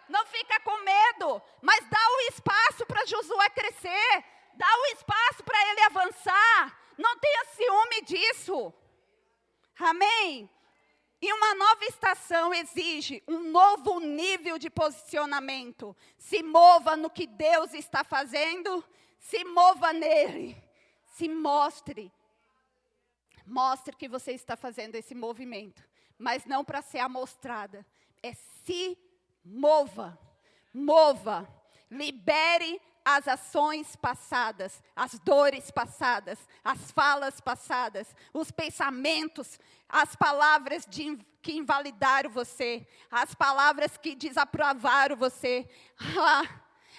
Não fica com medo, mas dá o espaço para Josué crescer. Dá o espaço para ele avançar. Não tenha ciúme disso. Amém? E uma nova estação exige um novo nível de posicionamento. Se mova no que Deus está fazendo. Se mova nele. Se mostre. Mostre que você está fazendo esse movimento. Mas não para ser amostrada. É se mova. Mova. Libere as ações passadas, as dores passadas, as falas passadas, os pensamentos, as palavras que invalidaram você, as palavras que desaprovaram você,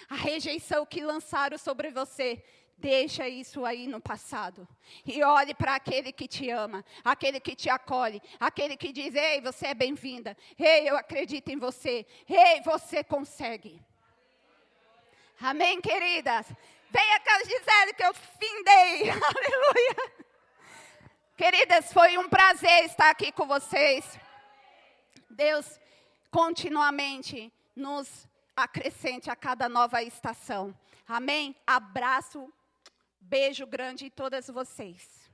a rejeição que lançaram sobre você. Deixa isso aí no passado. E olhe para aquele que te ama, aquele que te acolhe, aquele que diz, ei, você é bem-vinda, ei, eu acredito em você, ei, você consegue. Amém, queridas? Venha cá, Gisele, que eu findei. Aleluia. Queridas, foi um prazer estar aqui com vocês. Deus continuamente nos acrescente a cada nova estação. Amém? Abraço, beijo grande em todas vocês.